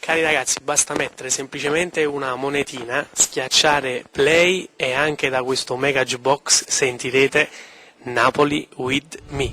Cari ragazzi, basta mettere semplicemente una monetina, schiacciare play e anche da questo mega jukebox sentirete Napoli with me.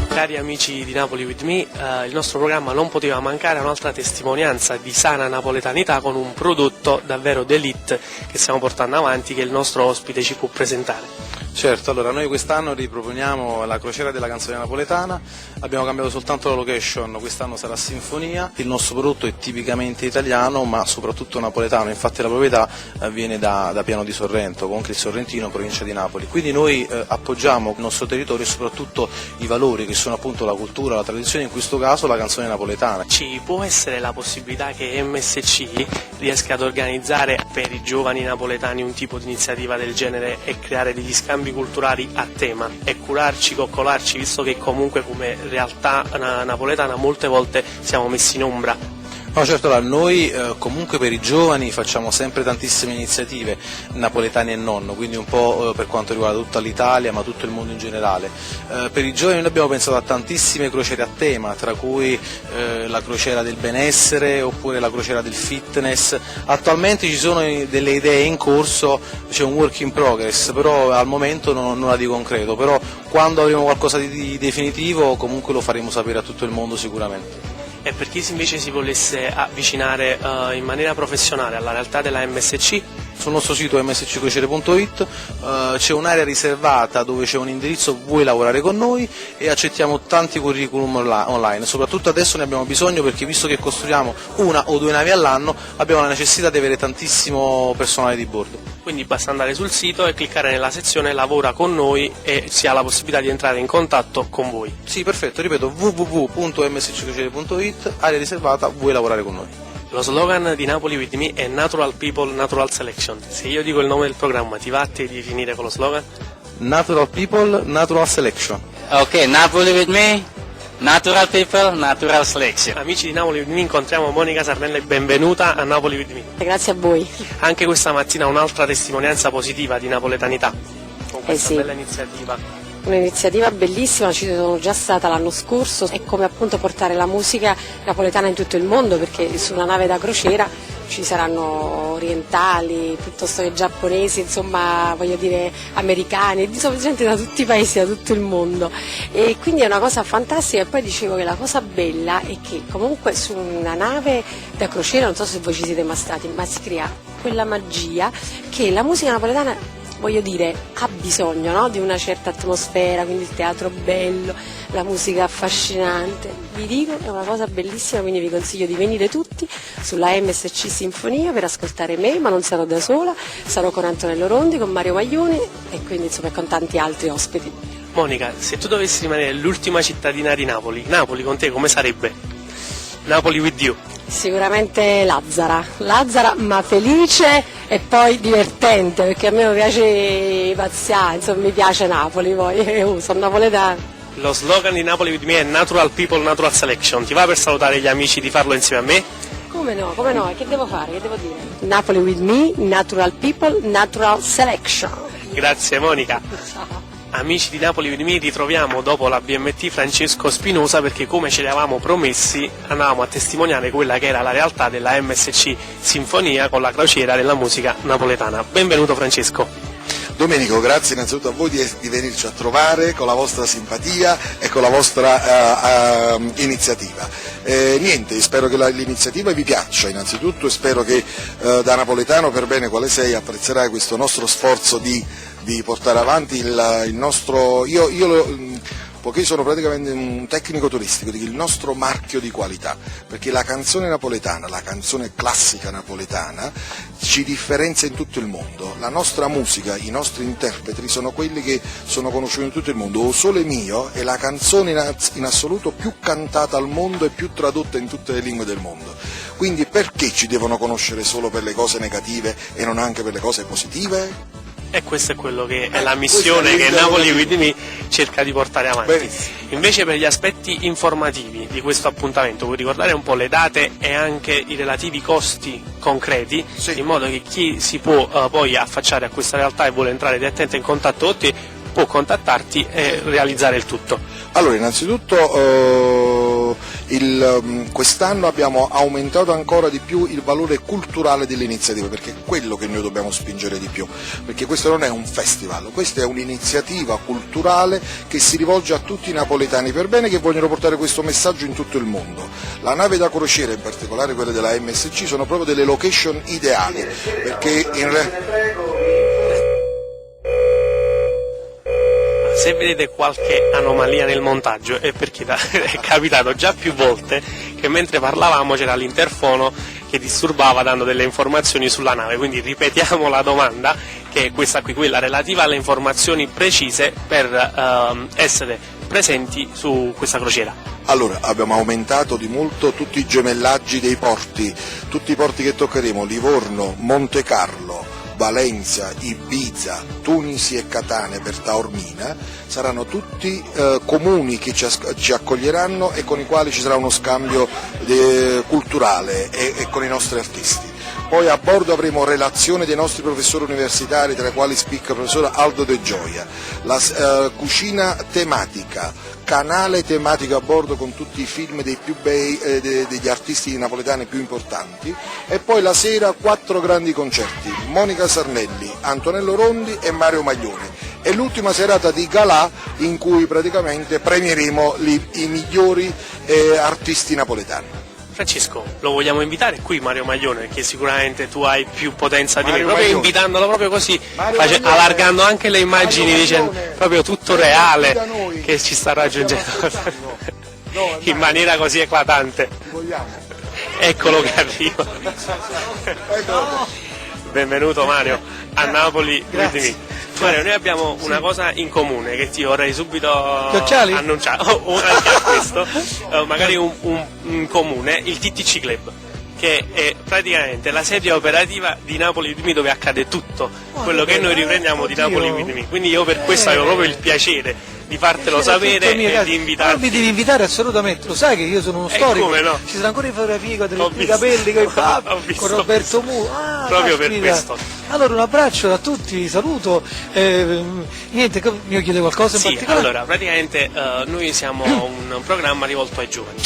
Cari amici di Napoli with me, il nostro programma non poteva mancare un'altra testimonianza di sana napoletanità con un prodotto davvero d'élite che stiamo portando avanti, che il nostro ospite ci può presentare. Certo, allora noi quest'anno riproponiamo la crociera della canzone napoletana, abbiamo cambiato soltanto la location, quest'anno sarà Sinfonia, il nostro prodotto è tipicamente italiano ma soprattutto napoletano, infatti la proprietà viene da Piano di Sorrento, Concri Sorrentino, provincia di Napoli, quindi noi appoggiamo il nostro territorio e soprattutto i valori che sono appunto la cultura, la tradizione, in questo caso la canzone napoletana. Ci può essere la possibilità che MSC riesca ad organizzare per i giovani napoletani un tipo di iniziativa del genere e creare degli scambi culturali a tema e curarci, coccolarci, visto che comunque come realtà napoletana molte volte siamo messi in ombra? No, certo, allora, noi comunque per i giovani facciamo sempre tantissime iniziative napoletane e non, quindi un po' per quanto riguarda tutta l'Italia ma tutto il mondo in generale. Per i giovani noi abbiamo pensato a tantissime crociere a tema, tra cui la crociera del benessere oppure la crociera del fitness. Attualmente ci sono delle idee in corso, c'è un work in progress, però al momento nulla di concreto, però quando avremo qualcosa di definitivo comunque lo faremo sapere a tutto il mondo sicuramente. E per chi invece si volesse avvicinare in maniera professionale alla realtà della MSC? Sul nostro sito msccrociere.it c'è un'area riservata dove c'è un indirizzo vuoi lavorare con noi e accettiamo tanti curriculum online, soprattutto adesso ne abbiamo bisogno perché visto che costruiamo 1 o 2 navi all'anno abbiamo la necessità di avere tantissimo personale di bordo. Quindi basta andare sul sito e cliccare nella sezione lavora con noi e si ha la possibilità di entrare in contatto con voi. Sì, perfetto, ripeto www.msccrociere.it, area riservata vuoi lavorare con noi. Lo slogan di Napoli with me è Natural People, Natural Selection. Se io dico il nome del programma, ti va a te di finire con lo slogan? Natural People, Natural Selection. Ok, Napoli with me, Natural People, Natural Selection. Amici di Napoli with me, incontriamo Monica Sarnella e benvenuta a Napoli with me. Grazie a voi. Anche questa mattina un'altra testimonianza positiva di napoletanità, con questa bella iniziativa. Un'iniziativa bellissima, ci sono già stata l'anno scorso, è come appunto portare la musica napoletana in tutto il mondo, perché su una nave da crociera ci saranno orientali, piuttosto che giapponesi, insomma voglio dire americani, insomma gente da tutti i paesi, da tutto il mondo, e quindi è una cosa fantastica. E poi dicevo che la cosa bella è che comunque su una nave da crociera, non so se voi ci siete mai stati, ma si crea quella magia che la musica napoletana, voglio dire, ha bisogno, no? Di una certa atmosfera, quindi il teatro bello, la musica affascinante. Vi dico, è una cosa bellissima, quindi vi consiglio di venire tutti sulla MSC Sinfonia per ascoltare me, ma non sarò da sola, sarò con Antonello Rondi, con Mario Maglioni e quindi insomma con tanti altri ospiti. Monica, se tu dovessi rimanere l'ultima cittadina di Napoli, Napoli con te come sarebbe? Napoli with you? Sicuramente Lazzara ma felice e poi divertente, perché a me mi piace pazziare, insomma mi piace Napoli, poi sono napoletana. Lo slogan di Napoli with me è Natural People, Natural Selection. Ti va per salutare gli amici di farlo insieme a me? Come no, che devo fare, che devo dire? Napoli with me, Natural People, Natural Selection. Grazie Monica. Ciao. Amici di Napoli with me, ritroviamo dopo la BMT Francesco Spinosa, perché come ce l'avevamo promessi andavamo a testimoniare quella che era la realtà della MSC Sinfonia con la crociera della musica napoletana. Benvenuto Francesco. Domenico, grazie innanzitutto a voi di venirci a trovare con la vostra simpatia e con la vostra iniziativa. Niente, spero che l'iniziativa vi piaccia innanzitutto e spero che da napoletano per bene quale sei apprezzerai questo nostro sforzo di portare avanti il nostro, poiché sono praticamente un tecnico turistico, il nostro marchio di qualità, perché la canzone napoletana, la canzone classica napoletana ci differenzia in tutto il mondo, la nostra musica, i nostri interpreti sono quelli che sono conosciuti in tutto il mondo. O Sole Mio è la canzone in assoluto più cantata al mondo e più tradotta in tutte le lingue del mondo, quindi perché ci devono conoscere solo per le cose negative e non anche per le cose positive? E questo è quello che è la missione che Napoli with me cerca di portare avanti. Benissimo. Invece per gli aspetti informativi di questo appuntamento, vuoi ricordare un po' le date e anche i relativi costi concreti, sì, in modo che chi si può poi affacciare a questa realtà e vuole entrare direttamente in contatto con te può contattarti e realizzare il tutto. Allora, innanzitutto quest'anno abbiamo aumentato ancora di più il valore culturale dell'iniziativa, perché è quello che noi dobbiamo spingere di più, perché questo non è un festival, questa è un'iniziativa culturale che si rivolge a tutti i napoletani per bene, che vogliono portare questo messaggio in tutto il mondo. La nave da crociera, in particolare quelle della MSC, sono proprio delle location ideali, perché Se vedete qualche anomalia nel montaggio è perché è capitato già più volte che mentre parlavamo c'era l'interfono che disturbava dando delle informazioni sulla nave, quindi ripetiamo la domanda, che è questa qui, quella relativa alle informazioni precise per essere presenti su questa crociera. Allora, abbiamo aumentato di molto tutti i gemellaggi dei porti, tutti i porti che toccheremo, Livorno, Monte Carlo, Valencia, Ibiza, Tunisi e Catane per Taormina, saranno tutti comuni che ci accoglieranno e con i quali ci sarà uno scambio culturale e con i nostri artisti. Poi a bordo avremo relazione dei nostri professori universitari, tra i quali spicca il professor Aldo De Gioia, la cucina tematica, canale tematico a bordo con tutti i film dei più bei, degli artisti napoletani più importanti, e poi la sera 4 grandi concerti, Monica Sarnelli, Antonello Rondi e Mario Maglione, e l'ultima serata di galà in cui praticamente premieremo i migliori artisti napoletani. Francesco, lo vogliamo invitare qui Mario Maglione, perché sicuramente tu hai più potenza di me, proprio Maglione. Invitandolo proprio così, Maglione. allargando anche le immagini, dicendo proprio tutto reale da noi. che ci sta raggiungendo No, in maniera così eclatante. vogliamo. Eccolo che arriva. Benvenuto Mario a Napoli with me. Mario, noi abbiamo una cosa in comune che ti vorrei subito annunciare, o anche a questo, magari un comune, il TTC Club, che è praticamente la sede operativa di Napoli with me, dove accade tutto quello che noi riprendiamo di Napoli with me. Quindi io per questo avevo proprio il piacere di fartelo sapere e di invitarti. Mi devi invitare assolutamente, lo sai che io sono uno storico, come no? Ci sono ancora le fotografie con Ho i visto. capelli, Ho visto. con Roberto Mu. Proprio per caspita. questo. Allora un abbraccio a tutti, saluto. Niente, mi chiede qualcosa in Sì, particolare? allora, praticamente noi siamo un programma rivolto ai giovani.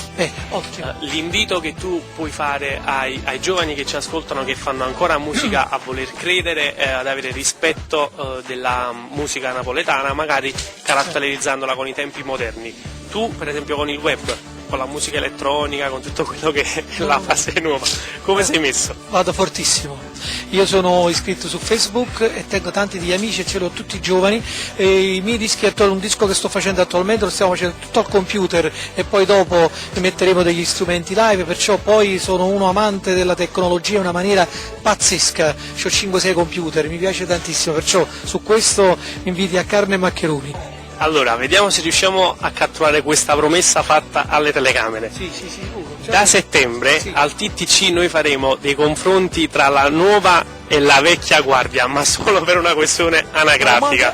Ottimo. L'invito che tu puoi fare ai giovani che ci ascoltano, che fanno ancora musica, a voler credere, ad avere rispetto della musica napoletana, magari caratterizzandola con i tempi moderni. Tu, per esempio, con il web, con la musica elettronica, con tutto quello che è la fase nuova, come sei messo? Vado fortissimo. Io sono iscritto su Facebook e tengo tanti di amici e ce li ho tutti giovani, e i miei dischi, un disco che sto facendo attualmente lo stiamo facendo tutto al computer e poi dopo metteremo degli strumenti live, perciò poi sono uno amante della tecnologia in una maniera pazzesca, ho 5-6 computer, mi piace tantissimo, perciò su questo mi inviti a carne e maccheroni. Allora, vediamo se riusciamo a catturare questa promessa fatta alle telecamere. Sì, sicuro. Da settembre al TTC noi faremo dei confronti tra la nuova e la vecchia guardia, ma solo per una questione anagrafica,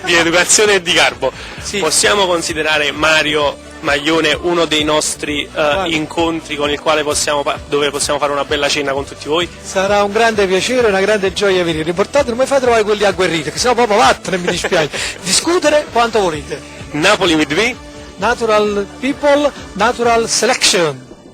di educazione e di garbo. Sì. Possiamo considerare Mario Maglione uno dei nostri incontri con il quale dove possiamo fare una bella cena con tutti voi? Sarà un grande piacere, una grande gioia venire. L'importante non mi fate trovare quelli agguerriti, che sennò proprio vattene, mi dispiace. Discutere quanto volete. Napoli with me? Natural people, natural selection.